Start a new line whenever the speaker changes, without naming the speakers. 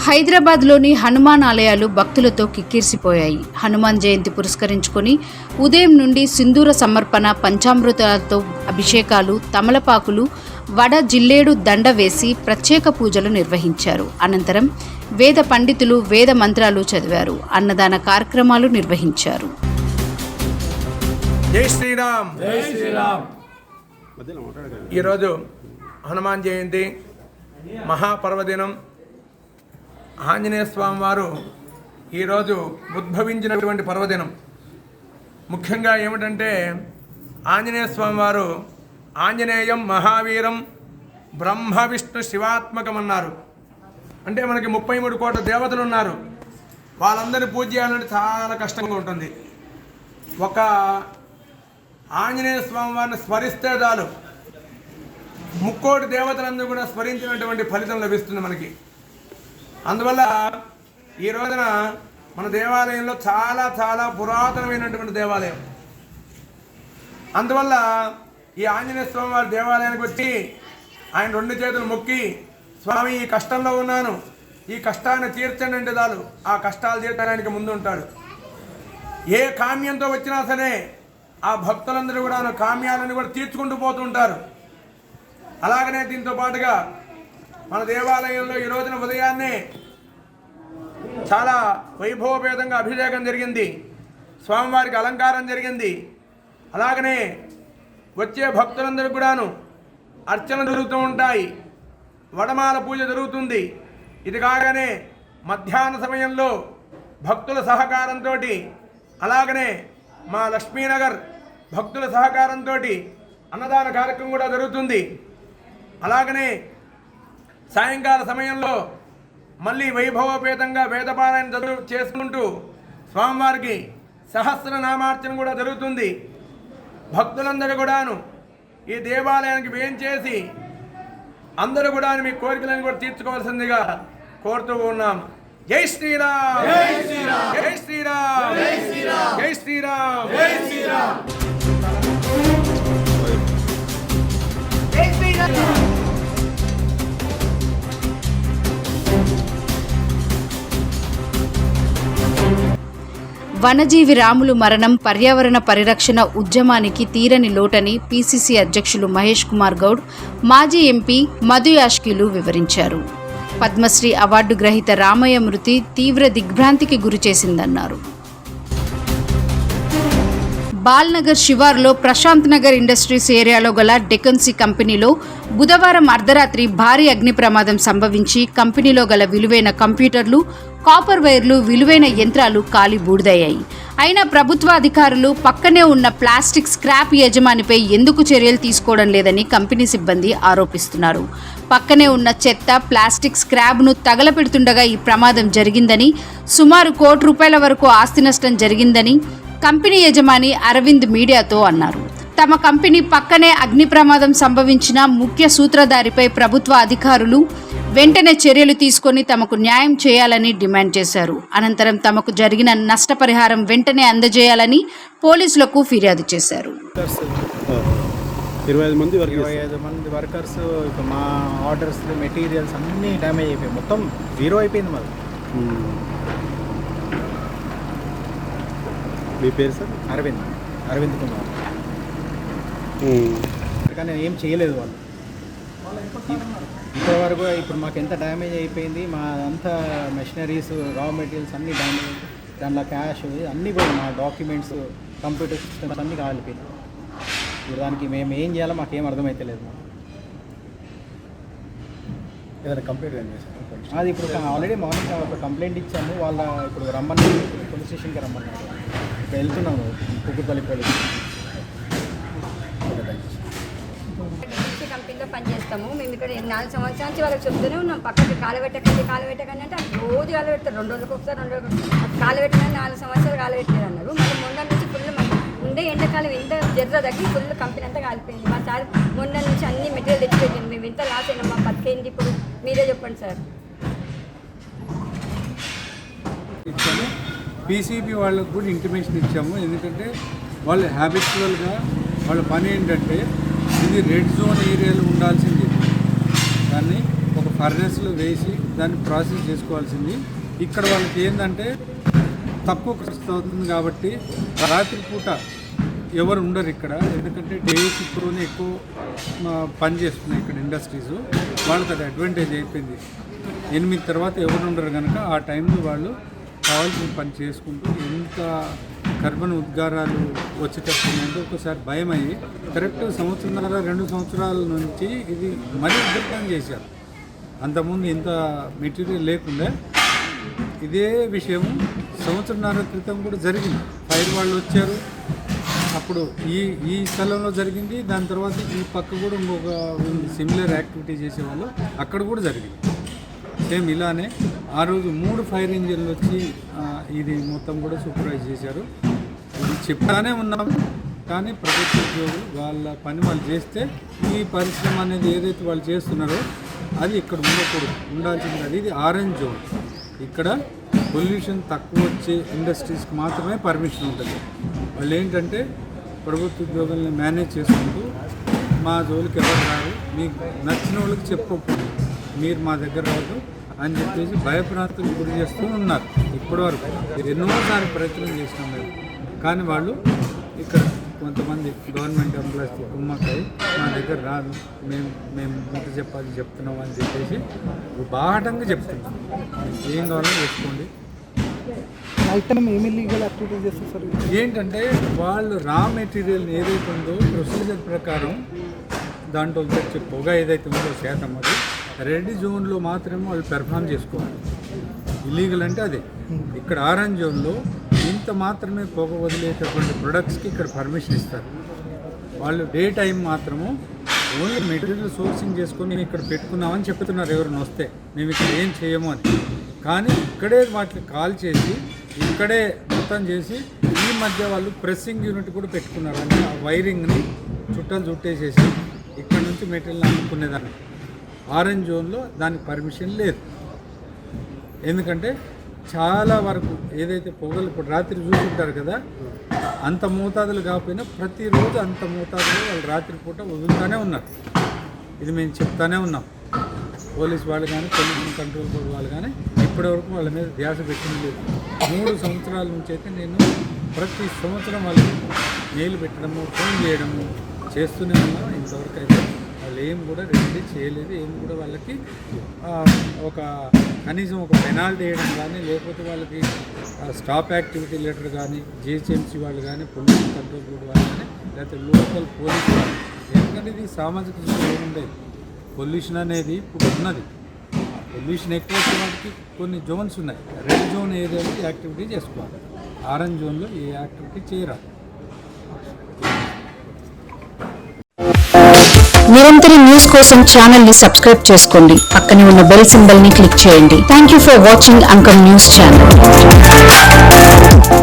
హైదరాబాద్లోని హనుమాన్ ఆలయాలు భక్తులతో కిక్కిరిసిపోయాయి. హనుమాన్ జయంతి పురస్కరించుకొని ఉదయం నుండి సింధూర సమర్పణ, పంచామృతాలతో అభిషేకాలు, తమలపాకులు, వడ, జిల్లేడు దండ వేసి ప్రత్యేక పూజలు నిర్వహించారు. అనంతరం వేద పండితులు వేద మంత్రాలు చదివారు. అన్నదాన కార్యక్రమాలు నిర్వహించారు.
జై శ్రీరామ్. జై శ్రీరామ్. ఈరోజు హనుమాన్ జయంతి మహాపర్వదినం. ఆంజనేయ స్వామి వారు ఈరోజు ఉద్భవించినటువంటి పర్వదినం. ముఖ్యంగా ఏమిటంటే ఆంజనేయ స్వామి వారు ఆంజనేయం మహావీరం బ్రహ్మ విష్ణు శివాత్మకం అన్నారు. అంటే మనకి 33 కోట్ల దేవతలు ఉన్నారు. వాళ్ళందరినీ పూజ చేయాలంటే చాలా కష్టంగా ఉంటుంది. ఒక ఆంజనేయ స్వామి వారిని స్మరిస్తే చాలు 3 కోటి దేవతలందరూ కూడా స్మరించినటువంటి ఫలితం లభిస్తుంది మనకి. అందువల్ల ఈ రోజున మన దేవాలయంలో చాలా చాలా పురాతనమైనటువంటి దేవాలయం. అందువల్ల ఈ ఆంజనేయ స్వామి వారి దేవాలయానికి వచ్చి ఆయన 2 చేతులు మొక్కి, స్వామి ఈ కష్టంలో ఉన్నాను, ఈ కష్టాన్ని తీర్చండి అంటే చాలు ఆ కష్టాలు తీర్చడానికి ముందు ఉంటాడు. ఏ కామ్యంతో వచ్చినా సరే ఆ భక్తులందరూ కూడా కామ్యాలను కూడా తీర్చుకుంటూ పోతుంటారు. అలాగనే దీంతో పాటుగా మన దేవాలయంలో ఈ రోజున ఉదయాన్నే చాలా వైభవపేతంగా అభిషేకం జరిగింది, స్వామివారికి అలంకారం జరిగింది. అలాగనే వచ్చే భక్తులందరూ కూడాను అర్చన జరుగుతూ ఉంటాయి, వడమాల పూజ జరుగుతుంది. ఇది కాగానే మధ్యాహ్న సమయంలో భక్తుల సహకారంతో, అలాగనే మా లక్ష్మీనగర్ భక్తుల సహకారంతో అన్నదాన కార్యక్రమం కూడా జరుగుతుంది. అలాగనే సాయంకాల సమయంలో మళ్ళీ వైభవపేతంగా వేదపారాయణ చేసుకుంటూ స్వామివారికి సహస్రనామార్చన కూడా జరుగుతుంది. భక్తులందరూ కూడాను ఈ దేవాలయానికి వేయించేసి అందరూ కూడా మీ కోరికలను కూడా తీర్చుకోవాల్సిందిగా కోరుతూ ఉన్నాం. జై శ్రీరామ్. జై శ్రీరామ్. జై శ్రీరామ్. జై శ్రీరామ్. జై శ్రీరామ్. జై శ్రీరామ్. జై శ్రీరామ్.
వనజీవి రాములు మరణం పర్యావరణ పరిరక్షణ ఉద్యమానికి తీరని లోటని పీసీసీ అధ్యక్షులు మహేష్ కుమార్ గౌడ్, మాజీ ఎంపీ మధు యాష్కీలు వివరించారు. పద్మశ్రీ అవార్డు గ్రహీత రామయ్య మృతి తీవ్ర దిగ్భ్రాంతికి గురిచేసిందన్నారు. బాల్నగర్ శివార్లో ప్రశాంత్ నగర్ ఇండస్ట్రీస్ ఏరియాలో గల డెకన్సీ కంపెనీలో బుధవారం అర్ధరాత్రి భారీ అగ్ని ప్రమాదం సంభవించి కంపెనీలో గల విలువైన కంప్యూటర్లు, కాపర్ వైర్లు, విలువైన యంత్రాలు కాలి బూడిదయ్యాయి. అయినా ప్రభుత్వ అధికారులు పక్కనే ఉన్న ప్లాస్టిక్ స్క్రాప్ యజమానిపై ఎందుకు చర్యలు తీసుకోవడం లేదని కంపెనీ సిబ్బంది ఆరోపిస్తున్నారు. పక్కనే ఉన్న చెత్త, ప్లాస్టిక్ స్క్రాప్ను తగలపెడుతుండగా ఈ ప్రమాదం జరిగిందని, సుమారు ₹1 వరకు ఆస్తి నష్టం జరిగిందని కంపెనీ యజమాని అరవింద్ మీడియాతో అన్నారు. తమ కంపెనీ పక్కనే అగ్ని ప్రమాదం సంభవించిన ముఖ్య సూత్రధారిపై ప్రభుత్వ అధికారులు వెంటనే చర్యలు తీసుకొని తమకు న్యాయం చేయాలని డిమాండ్ చేశారు. అనంతరం తమకు జరిగిన నష్టపరిహారం వెంటనే అందజేయాలని పోలీసులకు ఫిర్యాదు చేశారు.
25 మంది వర్కర్స్ మా ఆర్డర్స్, మెటీరియల్స్ అన్నీ డ్యామేజ్ అయిపోయాయి, మొత్తం జీరో అయిపోయింది మాది. మీ పేరు సార్? అరవింద్ కుమార్. కానీ ఏం చేయలేదు వాళ్ళు ఇంతవరకు. ఇప్పుడు మాకు ఎంత డ్యామేజ్ అయిపోయింది, మా అంతా మెషినరీస్, రా మెటీరియల్స్ అన్నీ డ్యామేజ్, దాంట్లో క్యాష్ అన్నీ పోయింది, మా డాక్యుమెంట్స్, కంప్యూటర్ సిస్టమ్స్ అన్నీ కాలిపోయింది. ఇప్పుడు దానికి మేము ఏం చేయాలో మాకేం అర్థమైతే లేదు. ఏదైనా కంప్లైంట్ అది ఇప్పుడు ఆల్రెడీ మార్నింగ్ ఒక కంప్లైంట్ ఇచ్చాము. వాళ్ళ ఇప్పుడు రమ్మన్నారు, పోలీస్ స్టేషన్కి రమ్మన్నారు. ఇప్పుడు వెళ్తున్నాము కుకుట్పల్లి పోలీస్.
కంపెనీలో పనిచేస్తాము మేము. ఇక్కడ 4 సంవత్సరాల నుంచి వాళ్ళకి చెప్తూనే ఉన్నాం, పక్కకి కాలబెట్టకండి అంటే రోజు కాలబెడతారు. 2 రోజులకు ఒకసారి కాలబెట్టగానే 4 సంవత్సరాలు కాలబెట్టారు అన్నారు. మళ్ళీ మొన్న నుంచి ఫుల్ ఉండే ఎండాకాలం ఎంత జర్ర తగ్గి ఫుల్ కంపెనీ అంతా కాలిపోయింది. మా సార్ మొన్న నుంచి అన్ని మెటీరియల్ తెచ్చిపెట్టింది. మేము ఎంత లాస్ అయినా మా బతికేంది ఇప్పుడు మీరే చెప్పండి సార్.
పీసీబీ వాళ్ళకు కూడా ఇంటిమేషన్ ఇచ్చాము. ఎందుకంటే వాళ్ళు హ్యాబిచువల్గా వాళ్ళ పని ఏంటంటే ఇది రెడ్ జోన్ ఏరియాలో ఉండాల్సింది, దాన్ని ఒక ఫర్నెస్లో వేసి దాన్ని ప్రాసెస్ చేసుకోవాల్సింది. ఇక్కడ వాళ్ళకి ఏంటంటే తక్కువ ఖర్చు అవుతుంది కాబట్టి రాత్రిపూట ఎవరు ఉండరు ఇక్కడ, ఎందుకంటే డే షిఫ్ట్లోనే ఎక్కువ పని చేస్తున్నాయి ఇక్కడ ఇండస్ట్రీస్. వాళ్ళకి అది అడ్వాంటేజ్ అయిపోయింది. 8 తర్వాత ఎవరు ఉండరు కనుక ఆ టైంలో వాళ్ళు కావాల్సిన పని చేసుకుంటూ ఎంత కర్బన ఉద్గారాలు వచ్చేటప్పుడు అంటే ఒకసారి భయం అయ్యి కరెక్ట్ 1.5-2 సంవత్సరాల నుంచి ఇది మరీ ఉద్రిక్తం చేశారు. అంతకుముందు ఇంత మెటీరియల్ లేకుండా ఇదే విషయం 1.5 సంవత్సరాల క్రితం కూడా జరిగింది. ఫైర్ వాళ్ళు వచ్చారు, అప్పుడు ఈ స్థలంలో జరిగింది. దాని తర్వాత ఈ పక్క కూడా ఇంకొక సిమిలర్ యాక్టివిటీ చేసేవాళ్ళు, అక్కడ కూడా జరిగింది సేమ్ ఇలానే. ఆ రోజు 3 ఫైర్ ఇంజిన్లు వచ్చి ఇది మొత్తం కూడా సూపర్వైజ్ చేశారు. ఇది చెప్తానే ఉన్నాం, కానీ ప్రభుత్వ ఉద్యోగులు వాళ్ళ పని వాళ్ళు చేస్తే ఈ పరిశ్రమ అనేది ఏదైతే వాళ్ళు చేస్తున్నారో అది ఇక్కడ ఉండకూడదు, ఉండాల్సింది. అది ఇది ఆరెంజ్ జోన్. ఇక్కడ పొల్యూషన్ తక్కువ వచ్చే ఇండస్ట్రీస్కి మాత్రమే పర్మిషన్ ఉంటుంది. వాళ్ళు ఏంటంటే ప్రభుత్వ ఉద్యోగుల్ని మేనేజ్ చేసుకుంటూ మా జోలికి ఎవరు రారు, మీకు నచ్చిన వాళ్ళకి చెప్పకపోతే మీరు మా దగ్గర రాదు అని చెప్పేసి భయప్రాంతులకు గురి చేస్తూ ఉన్నారు. ఇప్పటివరకు ఎన్నోసారి ప్రయత్నం చేసినాం మేము, కానీ వాళ్ళు ఇక్కడ కొంతమంది గవర్నమెంట్ ఎంప్లాయీస్ కుమ్మక్కై మా దగ్గర రాదు, మేము ముట్ట చెప్పాలి చెప్తున్నాం అని చెప్పేసి బాహటంగా చెప్తున్నాం. ఏం కావాలో చేసుకోండి. ఏంటంటే వాళ్ళు రా మెటీరియల్ ఏదైతే ఉందో ప్రొసీజర్ ప్రకారం దాంట్లో వచ్చే పొగ ఏదైతే ఉందో శాతం అది రెడ్ జోన్లో మాత్రమే వాళ్ళు పెర్ఫామ్ చేసుకోవాలి. ఇల్లీగల్ అంటే అదే. ఇక్కడ ఆరెంజ్ జోన్లో ఇంత మాత్రమే పొగ వదిలేటటువంటి ప్రొడక్ట్స్కి ఇక్కడ పర్మిషన్ ఇస్తారు. వాళ్ళు డే టైం మాత్రము ఓన్లీ మెటీరియల్ సోర్సింగ్ చేసుకొని ఇక్కడ పెట్టుకున్నామని చెప్తున్నారు ఎవరైనా వస్తే, మేము ఇక్కడ ఏం చేయము అని. కానీ ఇక్కడే వాటిని కాల్ చేసి ఇక్కడే మొత్తం చేసి ఈ మధ్య వాళ్ళు ప్రెస్సింగ్ యూనిట్ కూడా పెట్టుకున్నారు. అంటే ఆ వైరింగ్ని చుట్టేసేసి ఇక్కడ నుంచి మెటీరియల్ అమ్ముకునేదాన్ని. ఆరెంజ్ జోన్లో దానికి పర్మిషన్ లేదు. ఎందుకంటే చాలా వరకు ఏదైతే పొగలు ఇప్పుడు రాత్రి చూసుకుంటారు కదా, అంత మోతాదులు కాకపోయినా ప్రతిరోజు అంత మోతాదులో వాళ్ళు రాత్రిపూట వదులుతూనే ఉన్నారు. ఇది మేము చెప్తానే ఉన్నాం. పోలీస్ వాళ్ళు కానీ పొల్యూషన్ కంట్రోల్ బోర్డు వాళ్ళు కానీ ఇప్పటివరకు వాళ్ళ మీద ధ్యాస పెట్టింది లేదు. 3 సంవత్సరాల నుంచి అయితే నేను ప్రతి సంవత్సరం వాళ్ళకి మెయిల్ పెట్టడము, ఫోన్ చేయడము చేస్తూనే ఉన్నాం. ఇంతవరకు అయితే వాళ్ళు ఏం కూడా రెడీ చేయలేదు. ఏం కూడా వాళ్ళకి కనీసం ఒక పెనాల్టీ వేయడం కానీ, లేకపోతే వాళ్ళకి స్టాప్ యాక్టివిటీ లెటర్ కానీ, జిహెచ్ఎంసీ వాళ్ళు కానీ, పొల్యూషన్ కంట్రోల్ బోర్డు వాళ్ళు కానీ, లేకపోతే లోకల్ పోలీసు వాళ్ళు. ఎందుకంటే ఇది సామాజిక దృష్టిలో ఉండేది. పొల్యూషన్ అనేది ఇప్పుడు ఉన్నది. పొల్యూషన్ ఎక్కువ వచ్చే వాటికి కొన్ని జోన్స్ ఉన్నాయి. రెడ్ జోన్ ఏరియాలో యాక్టివిటీ చేసుకోవాలి, ఆరెంజ్ జోన్లో ఏ యాక్టివిటీ చేయరాదు.
నిరంతర న్యూస్ కోసం ఛానల్ ని సబ్స్క్రైబ్ చేసుకోండి. పక్కనే ఉన్న బెల్ సింబల్ ని క్లిక్ చేయండి. Thank you for watching uncle news channel.